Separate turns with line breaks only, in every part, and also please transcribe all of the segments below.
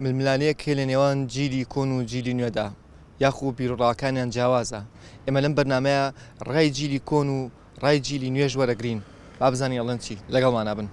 ململانەیەک هەیە لە نێوان جیلی کۆن و جیلی نوێدا یاخو بیرڕاکانیان جیاوازە. ئێمە لەم بەرنامەیە ڕای جیلی کۆن و ڕای جیلی نوێژ وەرەگرین با بزانین ئەڵێن چی لەگەڵمانە بن.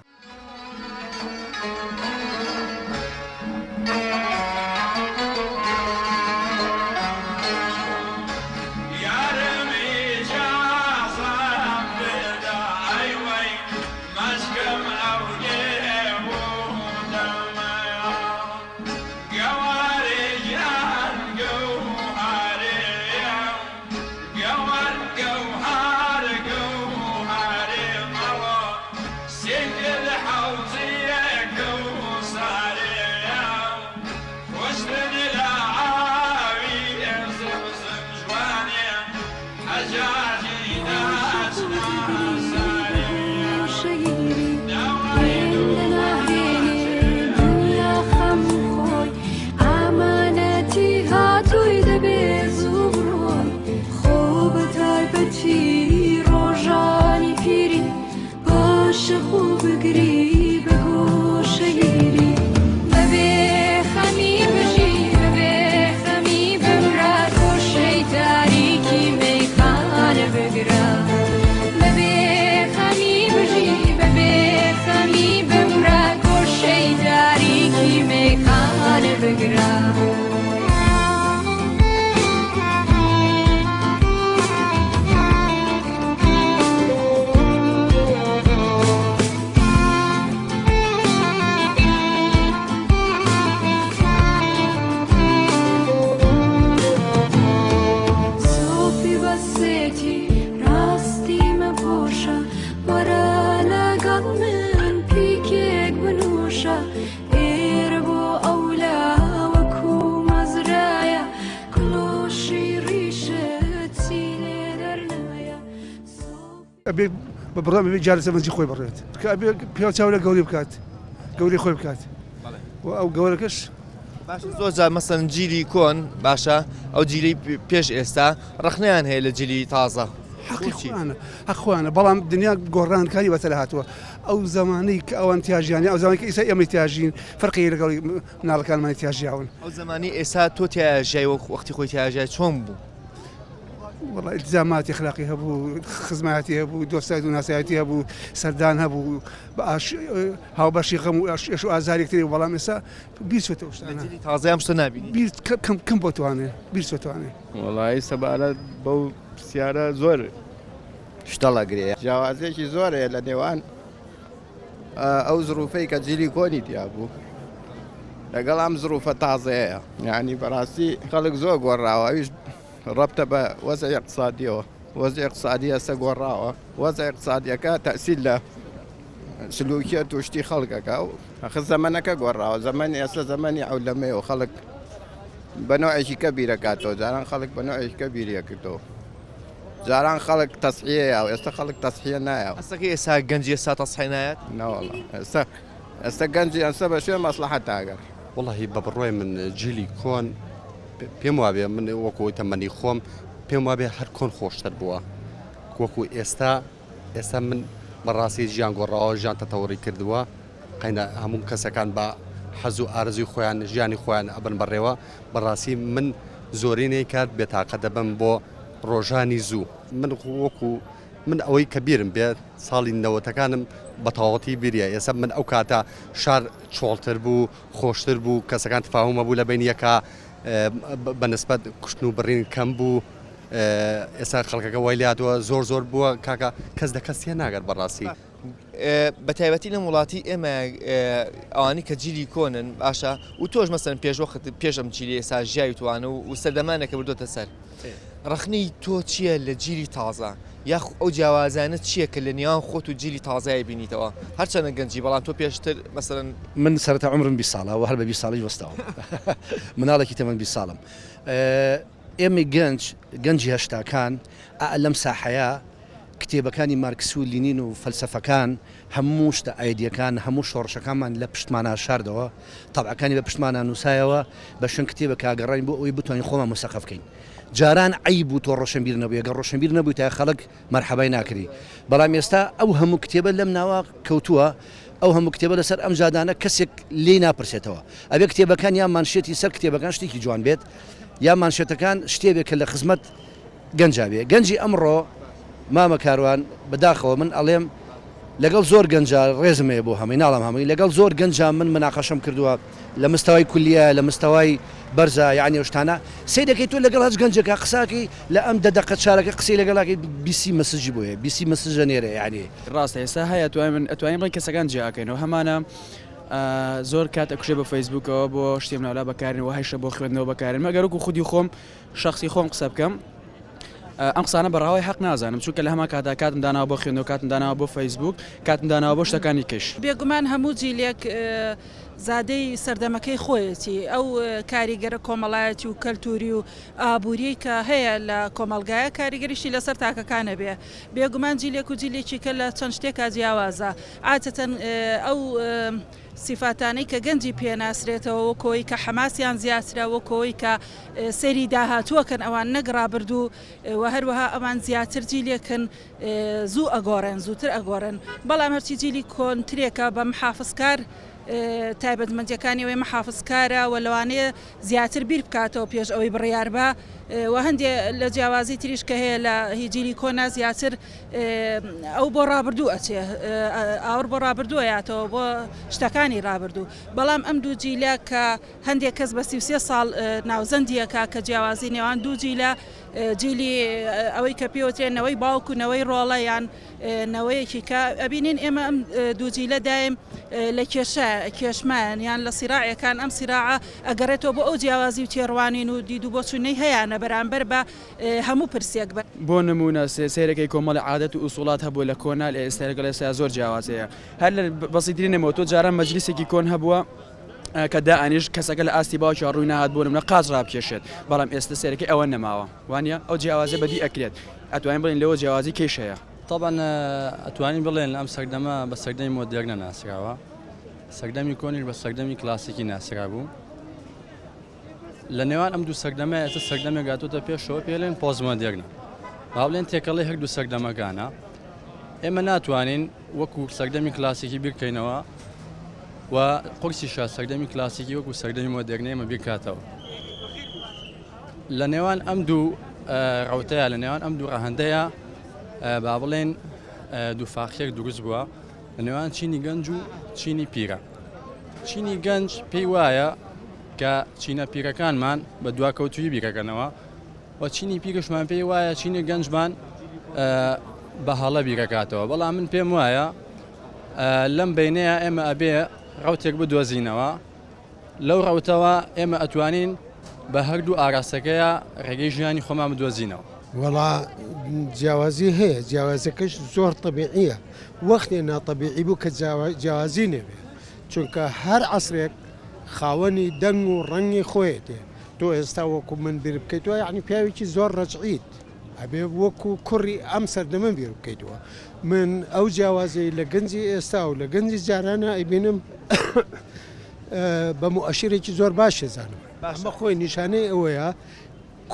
بەڕام جارسە منجی خۆی بڕێت پێ چاورە گەوری بکات گەوری خۆی بکات ئەو گەورەکەش
زۆر جار مەسەن جیلی کۆن باشە ئەو جیلی پێش ئێستا ڕخنیان هەیە لە جیلی تازە
حەخوانە بەڵام دنیا گۆڕانکاری بەتە لە هاتووە ئەو زمانەی کە ئەوان تیاژیانی ئەو زمانی کە ئێستا ئێمە تیاژین فەرقی لەگەڵ مناڵەکانمان تیاژیاون
ئەو زمانی ئێستا تۆ تیاژای وەختی خۆی تیاژای چۆن بوو؟
والله التزامات اخلاقي هبو خزماتي هبو دوستات وناسياتي هبو سردان هبو هاو باشي غم شو ازاري كثير والله مسا بيرسوتو
جيلي تازه ام شنابي
بير كم بوتوانه بيرسوتوانه
والله سبالة بو سيارة زور
اشتغل قريه
جوازي شي زور لنيوان او ظروفي كجيلي كوني ديابو لقل ام ظروف تازه يعني براسي خلق زوق وراوا ربطه بوضع اقتصادي وضع اقتصادي سقوراوه وضع اقتصادي كتأثير له سلوكيات وشتي خلقك اخذ زمانك قوراوه زمان اصلا زماني علماء وخلق بنوع شيء كبير كاتو زاران خلق بنوع شيء كبير كاتو زاران خلق تصحيح او خلق تصحيح نايا
اسكي اسا گنجي اسا تصحيح نايا
لا والله اسا گنجي اسا شو مصلحتها اگر
والله ببروي من جيلي كون پێم وابێ من وەکو تەمەنی خۆم پێم وابێ هەر کۆن خۆشتر بووە وەکو ئێستا من بەڕاستی ژیان گۆڕاوە ژیان تەتەوەڕی کردووە قەینە هەموو کەسەکان بە حەز و ئارزوی خۆیان ژیانی خۆیان ئەبن بەڕێوە بەڕاستی من زۆرینەی کات بێتاقە دەبم بۆ ڕۆژانی زوو من وەکو من ئەوەی کە بیرم بێت ساڵی نەوەتەکانم بە تەواوەتی بیریە ئێستا من ئەو کاتە شار چۆڵتر بوو خۆشتر بوو کەسەکان تەفاهومە بوو لە بین یەکە بەنسبەت کوشتن و بڕین کەم بوو ئێستا خەڵکەکە وای لاتوە زۆر بووە کاکە کەس دەکەسیە ناگەر بەڕاستی
بە تایبەتی لە وڵاتی ئێمە ئەوانی کە جیلی کۆنن باشە و تۆش مەسەن پێشوەخت پێشم جیلی ئێستا ژیاوی توانە و سەردەمانێکە بردۆتە سەر ڕخنی تۆ چییە لە جیلی تازە یاخ ئەو جیاوازانە چییە کە لە نێوان خۆت و جیلی تازای بینیتەوە هەرچەنە گەنجی بەڵام تۆ پێشتر مەسەرەن
من سەرەتا عمرم 20 ساڵە و هەر بە 20 ساڵی وەستاوم مناڵێکی تەمەن 20 ساڵم ئێمە گەنجی هەشتاکان لەم ساحەیە کتێبەکانی مارکس و لینین و فەلسەفەکان هەموو شتە ئایدیەکان هەموو شۆڕشەکانمان لە پشتمانە شاردەوە تەبعەکانی بە پشتمانە نووسایەوە بە شوێن کتێبە کاگەڕین بۆ ئەوەی بتوانین خۆمان مستەقە بکەین جاران عیب و تۆ ڕۆشنبیر نەبووی ئەگەر ڕۆشنبیر نەبووی تا خەڵک مەرحەبای ناکردی بەڵام ئێستا ئەو هەموو کتێبە لەم ناوە کەوتووە ئەو هەموو کتێبە لەسەر ئەم جادانە کەسێک لێ ناپرسێتەوە ئەبێ کتێبەکان یا مانشێتی سەر کتێبەکان شتێکی جوان بێت یا مانشێتەکان شتێبێک کە لە خزمەت گەنجا بێ گەنجی ئەمڕۆ مامە کاروان بەداخەوە من ئەڵێم لەگەڵ زۆر گەنجا ڕێزمەیە بۆ هەمووی ناڵام هەمووی لەگەڵ زۆر گەنجا من مناقەشەم کردووە لە مستەوای کولیە لە مستەوای بەرزە یعنی شتانە سی دەکەیت تۆ لەگەڵ هەچ گەنجێکە قساکی لە ئەم دەدەقە چارەکە قسەی لەگەڵاکی بیسی مەسجی بۆیە بیسی مەسجە نێرە یعنی
ڕاستە ئێستا هەیە ئەتوانین بڵین کەسەکان جیاکەینەوە هەمانە زۆر کات ئەکوشێ بە فەیسبوکەوە بۆ شتێم ناولا بەکارێنەوە هەیشە بۆ خوێندنەوە بەکارێن مەگەرکو خودی خۆم شخصی خۆم قسە بکەم ئەم قسانە بەڕاوی حەق نازانم چونکە لە هەما کاتا کاتم داناوە بۆ خوێندنەوە کاتم داناوە بۆ فەیسبوک کاتم داناوە بۆ شتەکانی کەش
بێگومان هەموو جیلێک زادەی سەردەمەکەی خۆیەتی ئەو کاریگەرە کۆمەڵایەتی و کەلتوری و ئابووری کە هەیە لە کۆمەلگایە کاریگەریشی لەسەر تاکەکانە بێ بێگومان جیلێک و جیلێکی کە لە چەند شتێکا جیاوازە عادەتەن ئەو سیفاتانەی کە گەنجی پێناسرێتەوە وەکۆی کە حەماسیان زیاترە وەکۆی کە سەری داهاتووەکەن ئەوان نەگڕابردوو و هەروەها ئەوان زیاتر جیلێکن زوو ئەگۆڕێن زووتر ئەگۆڕن بەڵام هەرچی جیلی کۆنترێکە بە محافظکار تایبەتمەندیەکانی ئەوەی محافظکارە و لەوانەیە زیاتر بیر بکاتەوە پێش ئەوەی بڕیار بە و هەندێ لە جیاوازی تریش کە هەیە لە هیجیلی کۆنا زیاتر ئەو بۆ ڕابردوو ئەچێ ئاور بۆ ڕابردووەیاتەوە بۆ شتەکانی ڕابردوو بەڵام ئەم دوو جیلە کە هەندێک کەس بە 33 ساڵ ناوزەندیەکە کە جیاوازی نێوان دوو جیلە جیلی ئەوەی کە پێوترێنەوەی باوکوونەوەی ڕۆڵە یان نەوەیەکی کە ئەبینین ئێمە ئەم دوو جیلە دایم لە کێشمان یان لە سیراعەکان ئەم سیراعە ئەگەڕێتەوە بۆ ئەو جیاوازی و تێڕوانین و دید و بۆ چونەی هەیەە بەرامبەر بە هەموو پرسێک
بۆ نمونە سیرەکەی کۆمەڵی عادەت و ئوسوڵات هەبوو لە کۆنا لە ئێستا لەگەڵ ئێستا زۆر جیاوازەیە هەر لە بەسیترینەوە تۆ جاران مەجلیسێکی کۆن هەبووە کە دائنیش کەسەکە لە ئاستی باوکی ڕووی نهات بۆ منە قاز ڕابکێشێت بەڵام ئێستا سێرەکەی ئەوە نەماوە وانە ئەو جیاوازە بەدی ئەکرێت ئەتوانین بڵین لەوە جیاوازی کێش هەیە
طبعا ئەتوانین بڵێن ئەم سەردەمە بە سەردەمی مۆدێرنە ناسراوە سەردەمی کۆنیش بە سەردەمی کلاسیکی ناسرا بوو لە نێوان ئەم دوو سەردەمە ئێستا سەردەمێک گاتوتە پێشەوە پێڵێن پۆزمۆدێرنە با بڵێن تێکەڵی هەردوو سەردەمەکانە ئێمە ناتوانین وەکو سەردەمی کلاسیکی بیرکەینەوە و قورسیشە سەردەمی کلاسیکی وەکو سەردەمی مۆدێرنە ئێمە بیرکاتەوە لە نێوان ئەم دوو ڕەوتەیە لە نێوان ئەم دوو ڕەهەندەیە با بڵێن دوو فاخێک دروست بووە لە نێوان چینی گەنج و چینی پیرە چینی گەنج پێی وایە کە چینە پیرەکانمان بە دواکەوتوی بیرەکەنەوە و چینی پیرشمان پێی وایە چینی گەنجمان بە هەڵە بیرەکاتەوە بەڵام من پێم وایە لەم بینەیە ئێمە ئەبێ ڕەوتێک بدۆزینەوە لەو ڕەوتەوە ئێمە ئەتوانین بە هەردوو ئاراستەکەیە ڕێگەی ژیانی خۆمان بدۆزینەوە
وڵا جیاوازی هەیە جیاوازەکەش زۆر طبیعیە وەختێ ناتەبیعی بوو کە جیاوازی نەبێ چونکە هەر عەسرێک خاوەنی دەنگ و ڕەنگی خۆیەتێ تۆ ئێستا وەکو من بیر بکەیتەوە یعنی پیاوێکی زۆر ڕەجعیت ئەبێ وەکو کوڕی ئەم سەردەمە بیر بکەیتەوە من ئەو جیاوازەی لە گەنجی ئێستا و لە گەنجی جارانە ئەیبینم بە مؤەشیرێکی زۆر باش دەزانم ئەمە خۆی نیشانەی ئەوەیە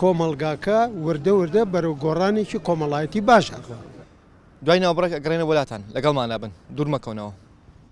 کۆمەلگاکە وردە وردە بەرەو گۆڕانێکی کۆمەڵایەتی باش ئەخوا
دوای ناوبڕێک ئەگەڕێنە وڵاتان لەگەڵمان نابن دوور مەکەونەوە